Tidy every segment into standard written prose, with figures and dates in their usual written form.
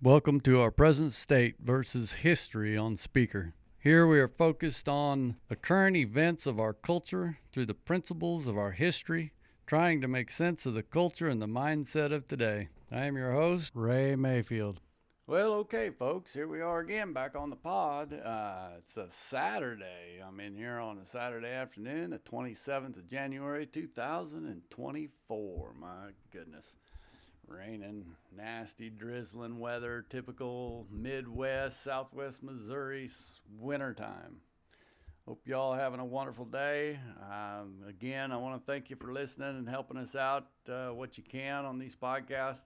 Welcome to our present state versus history on speaker. Here we are focused on the current events of our culture through the principles of our history, trying to make sense of the culture and the mindset of today. I am your host, Ray Mayfield. Well, okay, folks, here we are again back on the pod. It's a Saturday. I'm in here on a Saturday afternoon, the 27th of January, 2024. My goodness. Raining, nasty, drizzling weather, typical Midwest, Southwest Missouri wintertime. Hope y'all having a wonderful day. Again, I want to thank you for listening and helping us out what you can on these podcasts.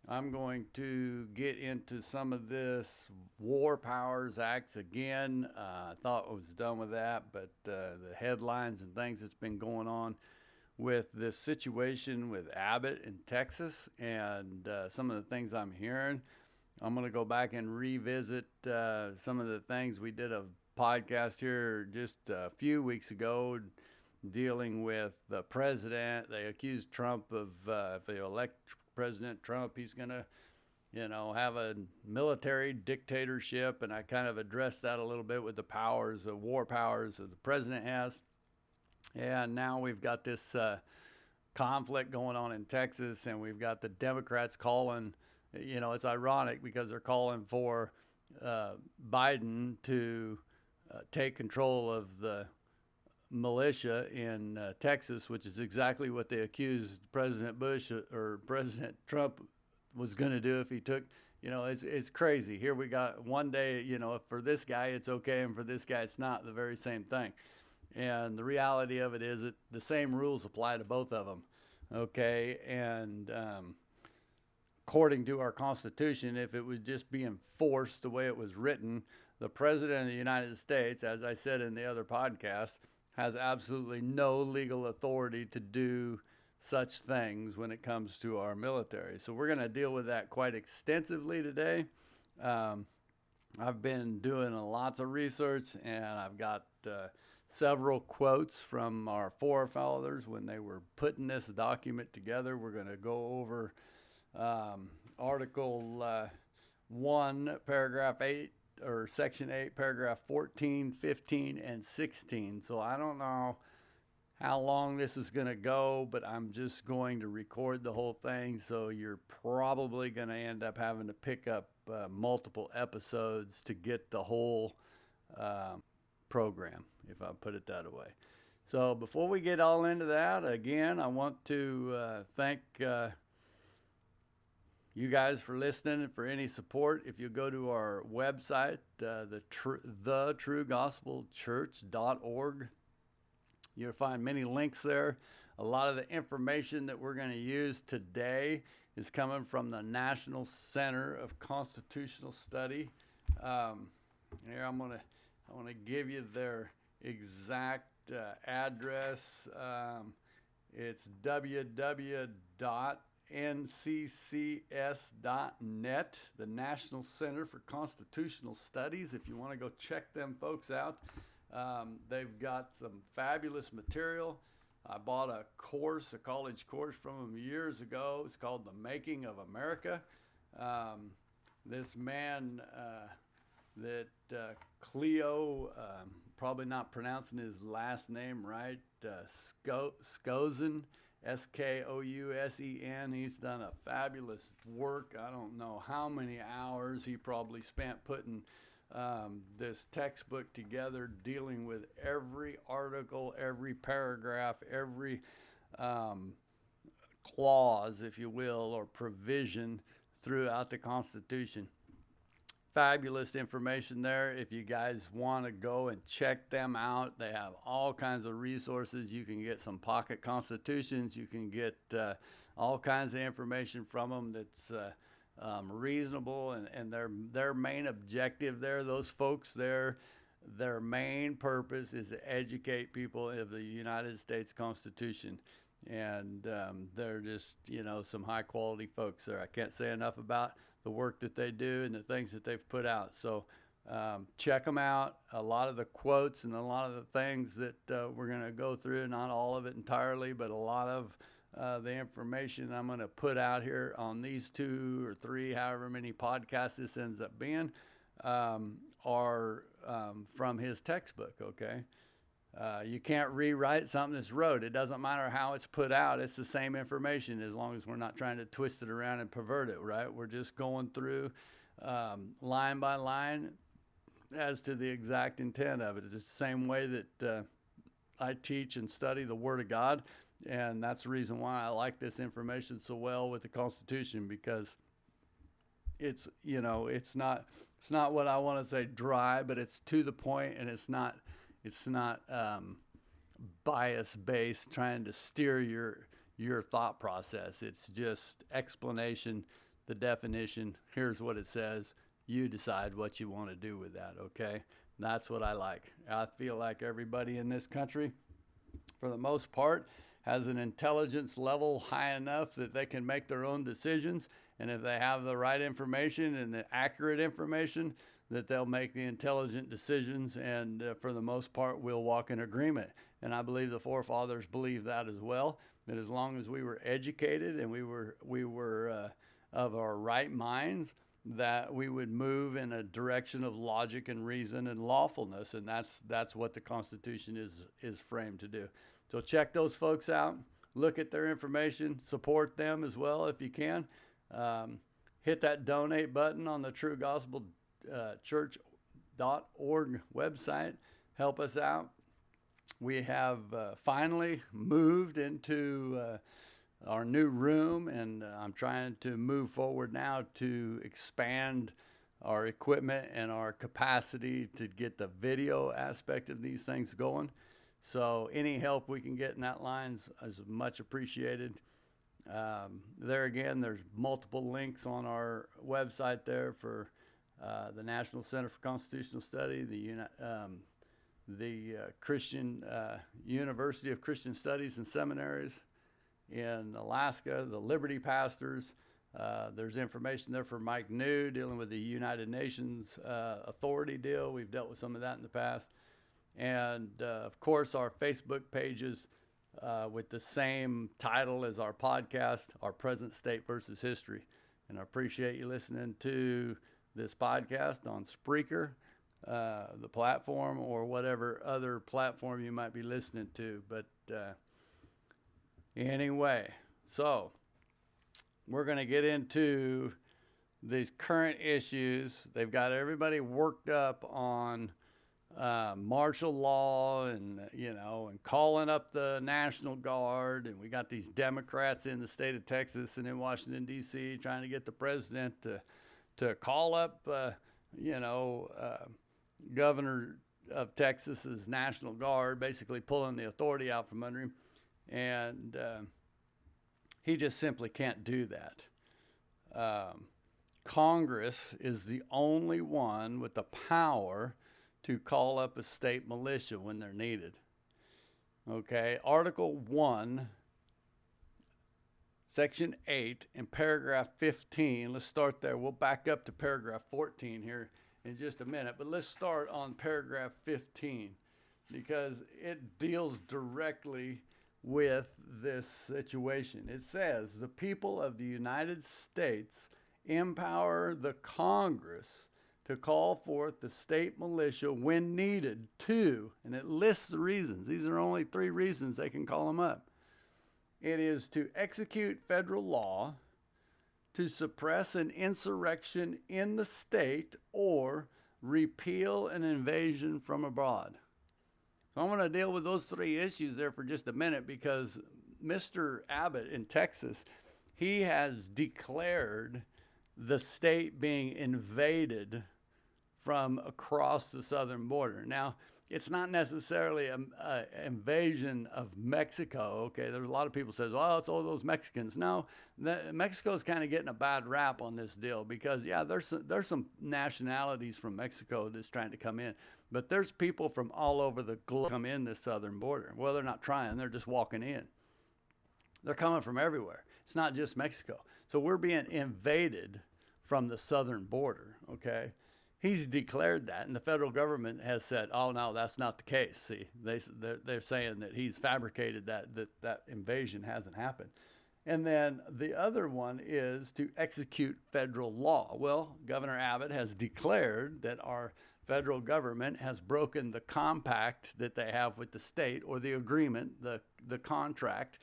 I'm going to get into some of this War Powers Acts again. I thought I was done with that, but the headlines and things that's been going on with this situation with Abbott in Texas and some of the things I'm hearing. I'm going to go back and revisit some of the things we did a podcast here just a few weeks ago dealing with the president. They accused Trump of, if they elect President Trump, he's going to, have a military dictatorship. And I kind of addressed that a little bit with the powers, the war powers that the president has. And now we've got this conflict going on in Texas, and we've got the Democrats calling, it's ironic because they're calling for Biden to take control of the militia in Texas, which is exactly what they accused President Bush or President Trump was going to do if he took, it's crazy. Here we got one day, for this guy it's okay, and for this guy it's not the very same thing. And the reality of it is that the same rules apply to both of them, okay? And according to our Constitution, if it was just being enforced the way it was written, the President of the United States, as I said in the other podcast, has absolutely no legal authority to do such things when it comes to our military. So we're going to deal with that quite extensively today. I've been doing lots of research, and I've got several quotes from our forefathers when they were putting this document together. We're going to go over Article 1, Paragraph 8, or Section 8, Paragraph 14, 15, and 16. So I don't know how long this is going to go, but I'm just going to record the whole thing. So you're probably going to end up having to pick up multiple episodes to get the whole program, if I put it that way. So before we get all into that, again, I want to thank you guys for listening and for any support. If you go to our website, thetruegospelchurch.org, you'll find many links there. A lot of the information that we're going to use today is coming from the National Center of Constitutional Study. Here I want to give you their exact address. It's www.nccs.net, the National Center for Constitutional Studies. If you want to go check them folks out, they've got some fabulous material. I bought a college course from them years ago. It's called The Making of America. This man Cleo, probably not pronouncing his last name right, Skousen, Skousen. He's done a fabulous work. I don't know how many hours he probably spent putting this textbook together, dealing with every article, every paragraph, every clause, if you will, or provision throughout the Constitution. Fabulous information there. If you guys want to go and check them out, they have all kinds of resources. You can get some pocket constitutions. You can get all kinds of information from them that's reasonable, and their main objective there, those folks there, their main purpose is to educate people of the United States Constitution. And they're just, some high quality folks there. I can't say enough about the work that they do and the things that they've put out. So check them out. A lot of the quotes and a lot of the things that we're going to go through, not all of it entirely, but a lot of the information I'm going to put out here on these 2 or 3, however many podcasts this ends up being, are from his textbook, okay? You can't rewrite something that's wrote. It doesn't matter how it's put out. It's the same information as long as we're not trying to twist it around and pervert it, right? We're just going through line by line as to the exact intent of it. It's the same way that I teach and study the Word of God, and that's the reason why I like this information so well with the Constitution, because it's, it's not what I want to say dry, but it's to the point, and it's not bias based, trying to steer your thought process. It's just explanation, the definition. Here's what it says. You decide what you want to do with that. Okay, that's what I like. I feel like everybody in this country, for the most part, has an intelligence level high enough that they can make their own decisions, and if they have the right information and the accurate information, that they'll make the intelligent decisions, and for the most part, we'll walk in agreement. And I believe the forefathers believed that as well, that as long as we were educated and we were of our right minds, that we would move in a direction of logic and reason and lawfulness, and that's what the Constitution is framed to do. So check those folks out, look at their information, support them as well if you can. Hit that donate button on the True Gospel church.org website. Help us out. We have finally moved into our new room, and I'm trying to move forward now to expand our equipment and our capacity to get the video aspect of these things going. So any help we can get in that line is much appreciated. There again, there's multiple links on our website there for the National Center for Constitutional Study, the Christian University of Christian Studies and Seminaries in Alaska, the Liberty Pastors. There's information there for Mike New dealing with the United Nations Authority deal. We've dealt with some of that in the past. And of course, our Facebook pages with the same title as our podcast, Our Present State versus History. And I appreciate you listening to this podcast on Spreaker, the platform, or whatever other platform you might be listening to. But anyway, so we're going to get into these current issues. They've got everybody worked up on martial law and calling up the National Guard, and we got these Democrats in the state of Texas and in Washington D.C. trying to get the president to call up Governor of Texas's National Guard, basically pulling the authority out from under him, and he just simply can't do that. Congress is the only one with the power to call up a state militia when they're needed. Okay, Article 1, Section 8, and Paragraph 15. Let's start there. We'll back up to Paragraph 14 here in just a minute, but let's start on Paragraph 15 because it deals directly with this situation. It says, the people of the United States empower the Congress to call forth the state militia when needed to, and it lists the reasons. These are only 3 reasons they can call them up. It is to execute federal law, to suppress an insurrection in the state, or repeal an invasion from abroad. So I'm going to deal with those 3 issues there for just a minute because Mr. Abbott in Texas, he has declared the state being invaded from across the southern border. Now, it's not necessarily an invasion of Mexico. Okay, there's a lot of people says, "Oh, it's all those Mexicans." No, Mexico's kind of getting a bad rap on this deal because, yeah, there's some nationalities from Mexico that's trying to come in, but there's people from all over the globe come in this southern border. Well, they're not trying; they're just walking in. They're coming from everywhere. It's not just Mexico. So we're being invaded from the southern border. Okay. He's declared that, and the federal government has said, "Oh no, that's not the case." See, they're saying that he's fabricated that invasion hasn't happened. And then the other one is to execute federal law. Well, Governor Abbott has declared that our federal government has broken the compact that they have with the state, or the agreement, the contract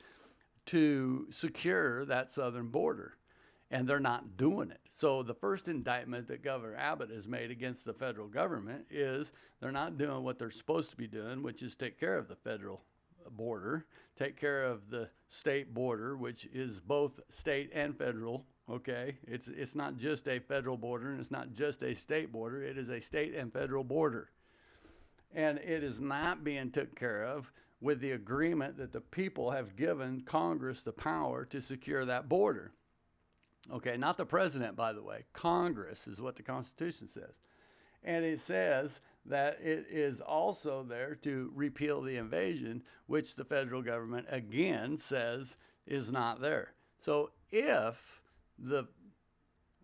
to secure that southern border. And they're not doing it. So the first indictment that Governor Abbott has made against the federal government is they're not doing what they're supposed to be doing, which is take care of the federal border, take care of the state border, which is both state and federal. Okay, it's not just a federal border, and it's not just a state border. It is a state and federal border, and it is not being took care of with the agreement that the people have given Congress the power to secure that border. Okay, not the president, by the way. Congress is what the Constitution says. And it says that it is also there to repeal the invasion, which the federal government, again, says is not there. So if the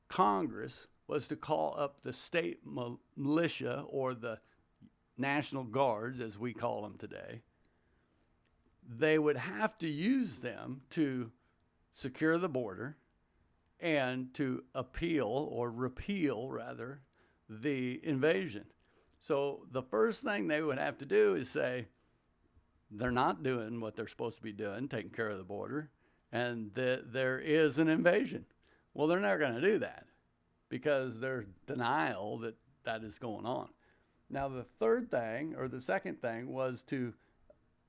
Congress was to call up the state militia, or the National Guards, as we call them today, they would have to use them to secure the border and to appeal, or repeal rather, the invasion. So the first thing they would have to do is say they're not doing what they're supposed to be doing, taking care of the border, and that there is an invasion. Well, they're not going to do that because there's denial that that is going on. Now, the third thing, or the second thing, was to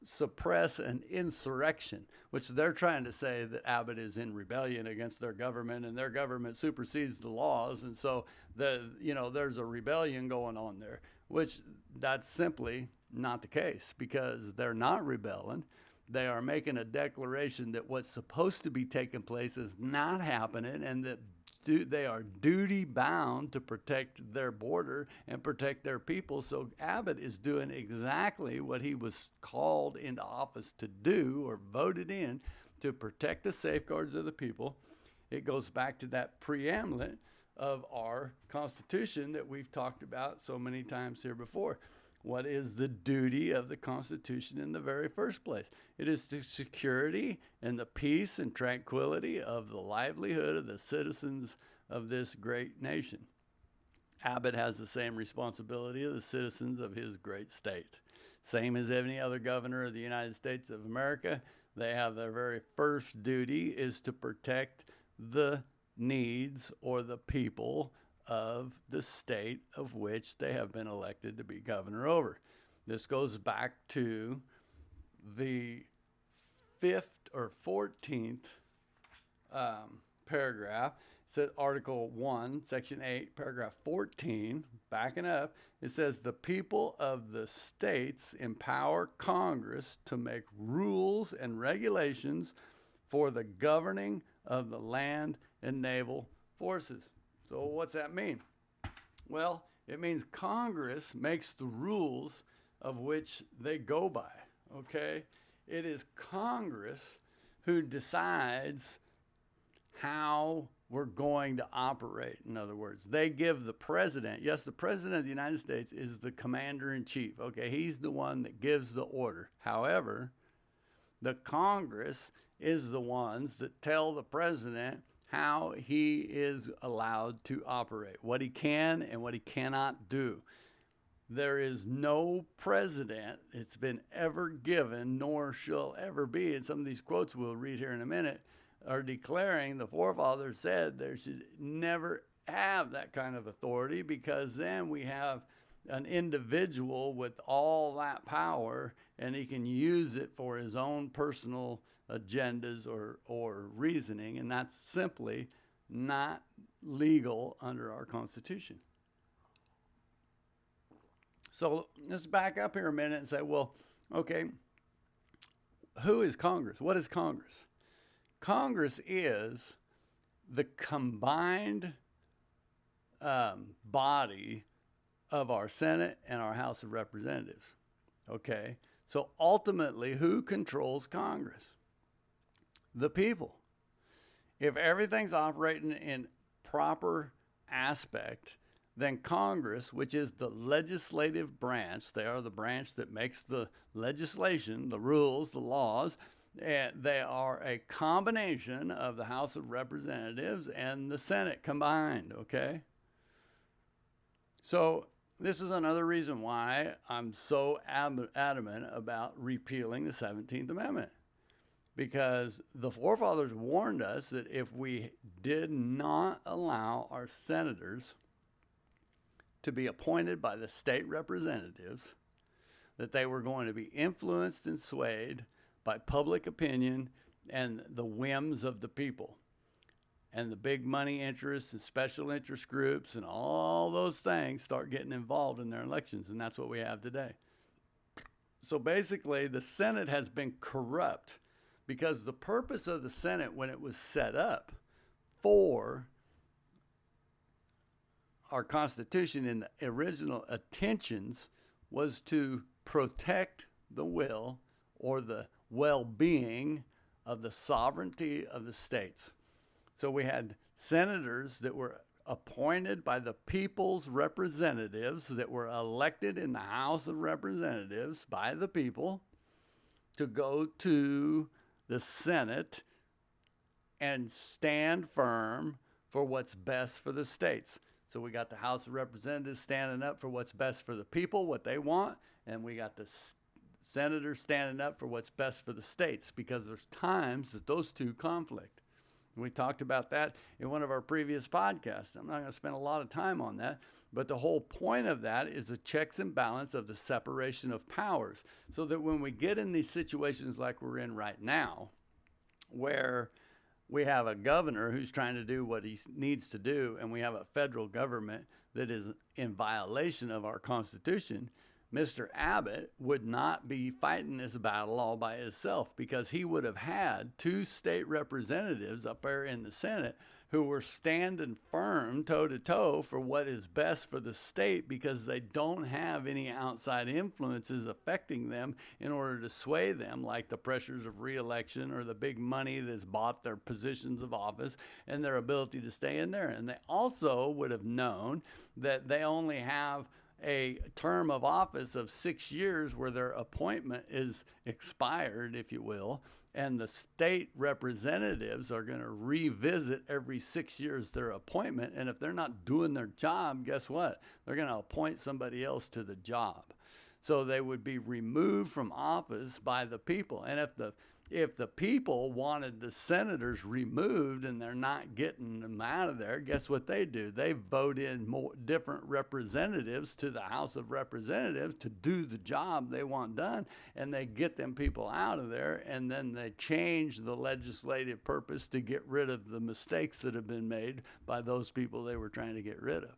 suppress an insurrection, which they're trying to say that Abbott is in rebellion against their government, and their government supersedes the laws, and so there's a rebellion going on there, which that's simply not the case, because they're not rebelling. They are making a declaration that what's supposed to be taking place is not happening, and that they are duty bound to protect their border and protect their people. So Abbott is doing exactly what he was called into office to do, or voted in, to protect the safeguards of the people. It goes back to that preamble of our Constitution that we've talked about so many times here before. What is the duty of the Constitution in the very first place? It is the security and the peace and tranquility of the livelihood of the citizens of this great nation. Abbott has the same responsibility of the citizens of his great state. Same as any other governor of the United States of America. They have their very first duty is to protect the needs, or the people of the state of which they have been elected to be governor over. This goes back to the 5th or 14th paragraph. It says Article 1, Section 8, Paragraph 14, backing up, it says the people of the states empower Congress to make rules and regulations for the governing of the land and naval forces. So what's that mean? Well, it means Congress makes the rules of which they go by, okay? It is Congress who decides how we're going to operate. In other words, they give the president, yes, the president of the United States is the commander-in-chief, okay? He's the one that gives the order. However, the Congress is the ones that tell the president how he is allowed to operate, what he can and what he cannot do. There is no president that's been ever given, nor shall ever be, and some of these quotes we'll read here in a minute are declaring the forefathers said there should never have that kind of authority, because then we have an individual with all that power and he can use it for his own personal agendas or reasoning, and that's simply not legal under our Constitution. So let's back up here a minute and say, well, okay, who is Congress? What is Congress? Congress is the combined body of our Senate and our House of Representatives. Okay, so ultimately, who controls Congress? The people. If everything's operating in proper aspect, then Congress, which is the legislative branch, they are the branch that makes the legislation, the rules, the laws, and they are a combination of the House of Representatives and the Senate combined, okay? So this is another reason why I'm so adamant about repealing the 17th Amendment. Because the forefathers warned us that if we did not allow our senators to be appointed by the state representatives, that they were going to be influenced and swayed by public opinion and the whims of the people. And the big money interests and special interest groups and all those things start getting involved in their elections. And that's what we have today. So basically, the Senate has been corrupt because the purpose of the Senate when it was set up for our Constitution in the original intentions was to protect the will or the well-being of the sovereignty of the states. So we had senators that were appointed by the people's representatives that were elected in the House of Representatives by the people to go to the Senate and stand firm for what's best for the states. So we got the House of Representatives standing up for what's best for the people, what they want, and we got the senators standing up for what's best for the states, because there's times that those two conflict. We talked about that in one of our previous podcasts. I'm not going to spend a lot of time on that, but the whole point of that is the checks and balance of the separation of powers, so that when we get in these situations like we're in right now, where we have a governor who's trying to do what he needs to do, and we have a federal government that is in violation of our Constitution, Mr. Abbott would not be fighting this battle all by himself, because he would have had two state representatives up there in the Senate who were standing firm toe-to-toe for what is best for the state, because they don't have any outside influences affecting them in order to sway them, like the pressures of re-election or the big money that's bought their positions of office and their ability to stay in there. And they also would have known that they only have a term of office of 6 years where their appointment is expired, if you will, and the state representatives are going to revisit every 6 years their appointment. And if they're not doing their job, guess what? They're going to appoint somebody else to the job. So they would be removed from office by the people. And if the people wanted the senators removed and they're not getting them out of there, guess what they do? They vote in more different representatives to the House of Representatives to do the job they want done, and they get them people out of there, and then they change the legislative purpose to get rid of the mistakes that have been made by those people they were trying to get rid of.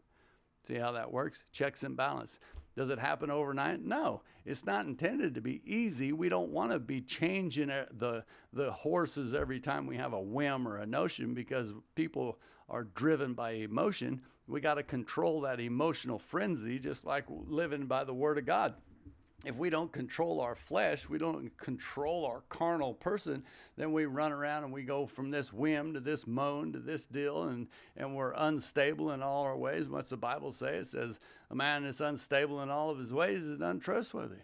See how that works? Checks and balance. Does it happen overnight? No, it's not intended to be easy. We don't want to be changing the horses every time we have a whim or a notion, because people are driven by emotion. We got to control that emotional frenzy, just like living by the Word of God. If we don't control our flesh, we don't control our carnal person, then we run around and we go from this whim to this moan to this deal, and we're unstable in all our ways. What's the Bible say? It says a man that's unstable in all of his ways is untrustworthy.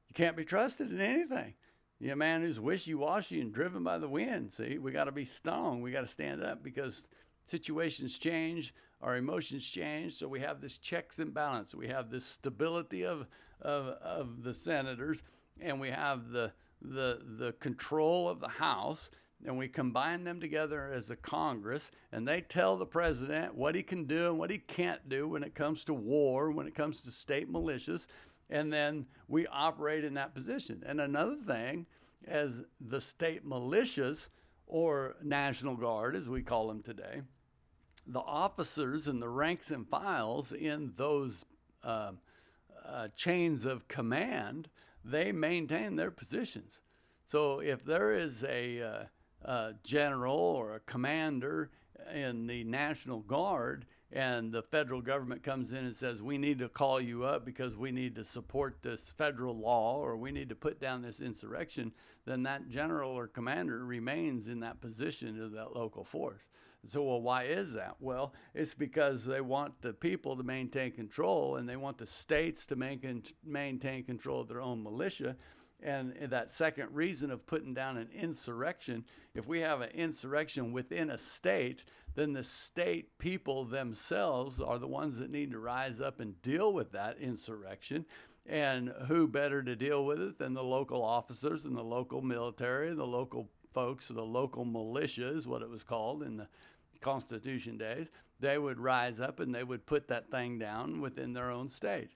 You can't be trusted in anything. You're a man who's wishy-washy and driven by the wind. See, we got to be strong. We got to stand up, because situations change, our emotions change, so we have this checks and balance. We have this stability of the senators, and we have the control of the House, and we combine them together as a Congress, and they tell the president what he can do and what he can't do when it comes to war, when it comes to state militias, and then we operate in that position. And another thing, as the state militias, or National Guard as we call them today, the officers and the ranks and files in those chains of command, they maintain their positions. So if there is a general or a commander in the National Guard, and the federal government comes in and says, we need to call you up because we need to support this federal law, or we need to put down this insurrection, then that general or commander remains in that position of that local force. So, well, why is that? Well, it's because they want the people to maintain control, and they want the states to maintain control of their own militia. And that second reason of putting down an insurrection, if we have an insurrection within a state, then the state people themselves are the ones that need to rise up and deal with that insurrection. And who better to deal with it than the local officers and the local military and the local folks, the local militia is what it was called in the Constitution days. They would rise up and they would put that thing down within their own state.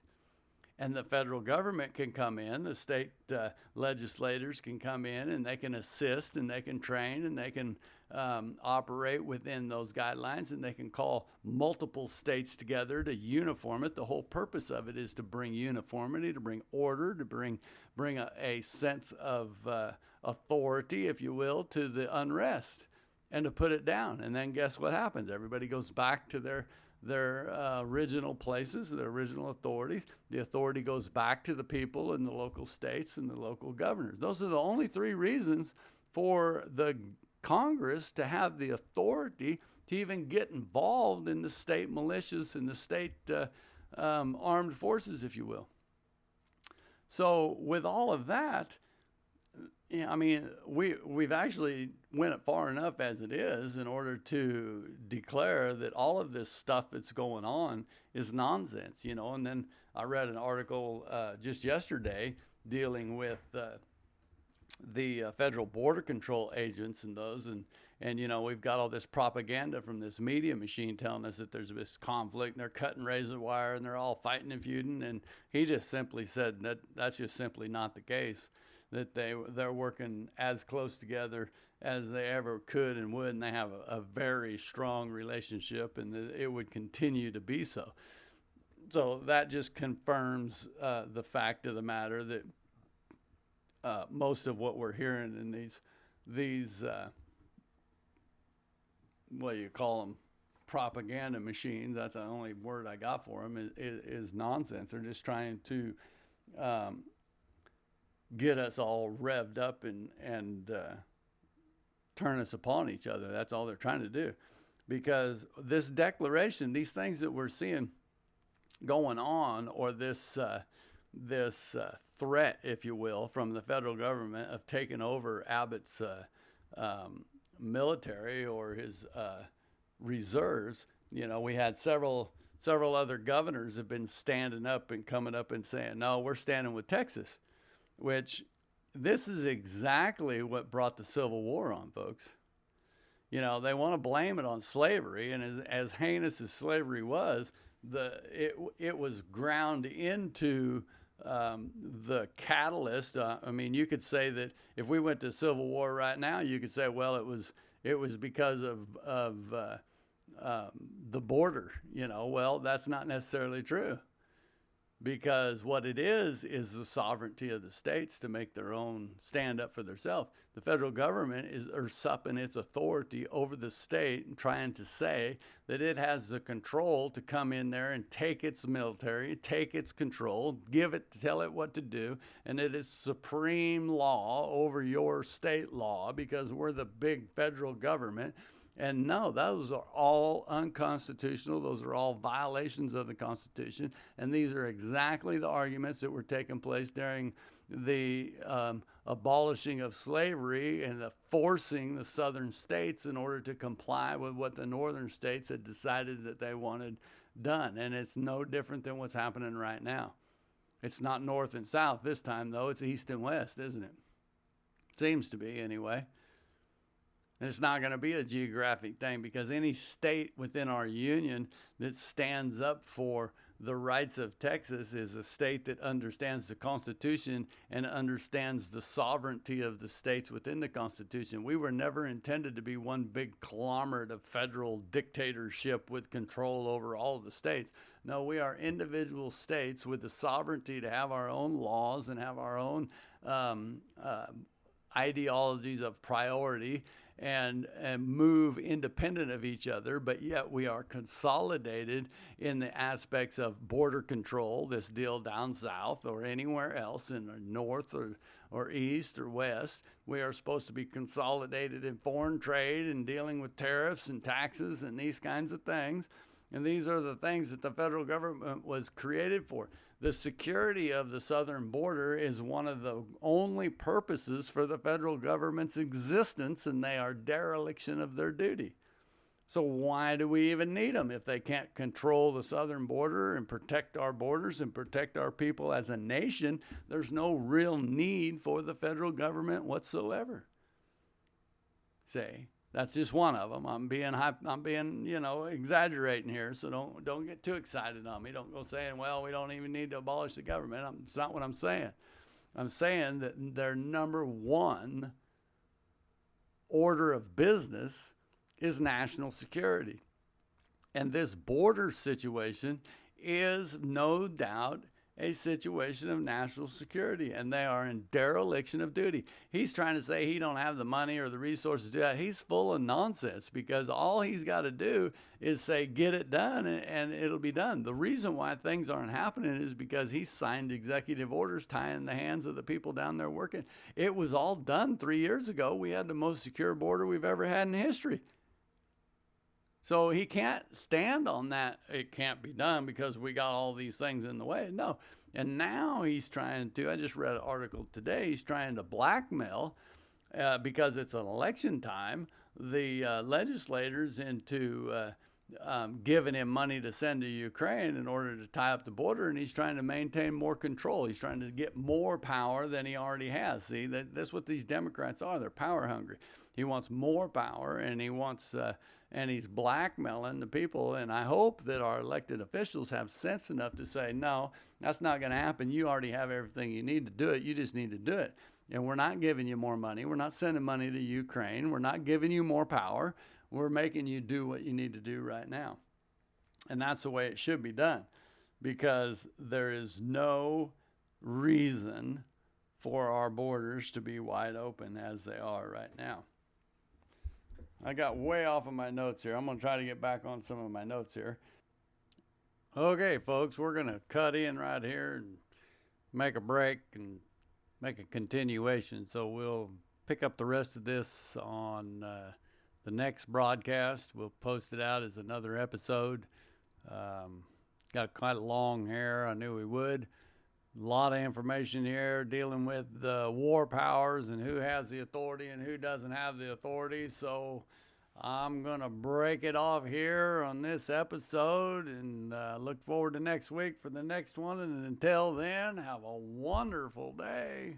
And the federal government can come in, the state legislators can come in, and they can assist and they can train and they can operate within those guidelines, and they can call multiple states together to uniform it. The whole purpose of it is to bring uniformity, to bring order, to bring a sense of authority, if you will, to the unrest, and to put it down. And then guess what happens? Everybody goes back to their original places, their original authorities. The authority goes back to the people in the local states and the local governors. Those are the only three reasons for the Congress to have the authority to even get involved in the state militias and the state armed forces, if you will. So with all of that, I mean, we've actually went it far enough as it is in order to declare that all of this stuff that's going on is nonsense, you know. And then I read an article just yesterday dealing with the federal border control agents and those, and you know, we've got all this propaganda from this media machine telling us that there's this conflict and they're cutting razor wire and they're all fighting and feuding, and he just simply said that that's just simply not the case, that they're working as close together as they ever could and would, and they have a very strong relationship, and that it would continue to be so. So that just confirms the fact of the matter that most of what we're hearing in these what do you call them, propaganda machines, that's the only word I got for them, is nonsense. They're just trying to get us all revved up and turn us upon each other. That's all they're trying to do. Because this declaration, these things that we're seeing going on, or this threat, if you will, from the federal government of taking over Abbott's military or his reserves. You know, we had several other governors have been standing up and coming up and saying, no, we're standing with Texas, which this is exactly what brought the Civil War on, folks. You know, they want to blame it on slavery, and as heinous as slavery was, it was ground into the catalyst. I mean, you could say that if we went to Civil War right now, you could say, well, it was because of the border. You know, well, that's not necessarily true, because what it is the sovereignty of the states to make their own, stand up for themselves. The federal government is usurping its authority over the state and trying to say that it has the control to come in there and take its military, take its control, tell it what to do, and it is supreme law over your state law because we're the big federal government. And no, those are all unconstitutional. Those are all violations of the Constitution. And these are exactly the arguments that were taking place during the abolishing of slavery and the forcing the southern states in order to comply with what the northern states had decided that they wanted done. And it's no different than what's happening right now. It's not north and south this time, though. It's east and west, isn't it? Seems to be, anyway. And it's not going to be a geographic thing, because any state within our union that stands up for the rights of Texas is a state that understands the Constitution and understands the sovereignty of the states within the Constitution. We were never intended to be one big conglomerate of federal dictatorship with control over all of the states. No, we are individual states with the sovereignty to have our own laws and have our own ideologies of priority. and move independent of each other, but yet we are consolidated in the aspects of border control, this deal down south or anywhere else in the north or east or west. We are supposed to be consolidated in foreign trade and dealing with tariffs and taxes and these kinds of things. And these are the things that the federal government was created for. The security of the southern border is one of the only purposes for the federal government's existence, and they are dereliction of their duty. So why do we even need them if they can't control the southern border and protect our borders and protect our people as a nation? There's no real need for the federal government whatsoever. Say. That's just one of them. I'm being exaggerating here, so don't get too excited on me. Don't go saying, well, we don't even need to abolish the government. It's not what I'm saying. I'm saying that their number one order of business is national security. And this border situation is no doubt a situation of national security, and they are in dereliction of duty. He's trying to say he don't have the money or the resources to do that. He's full of nonsense, because all he's got to do is say, get it done, and it'll be done. The reason why things aren't happening is because he signed executive orders tying the hands of the people down there working. It was all done 3 years ago. We had the most secure border we've ever had in history. So he can't stand on that. It can't be done because we got all these things in the way. No. And now he's trying to, I just read an article today, he's trying to blackmail, because it's an election time, the legislators into giving him money to send to Ukraine in order to tie up the border, and he's trying to maintain more control. He's trying to get more power than he already has. See, that's what these Democrats are. They're power hungry. He wants more power, and he wants, and he's blackmailing the people. And I hope that our elected officials have sense enough to say, no, that's not going to happen. You already have everything you need to do it. You just need to do it. And we're not giving you more money. We're not sending money to Ukraine. We're not giving you more power. We're making you do what you need to do right now. And that's the way it should be done, because there is no reason for our borders to be wide open as they are right now. I got way off of my notes here. I'm going to try to get back on some of my notes here. Okay, folks, we're going to cut in right here and make a break and make a continuation. So we'll pick up the rest of this on the next broadcast. We'll post it out as another episode. Got quite a long hair. I knew we would. A lot of information here dealing with the war powers and who has the authority and who doesn't have the authority. So I'm going to break it off here on this episode, and look forward to next week for the next one. And until then, have a wonderful day.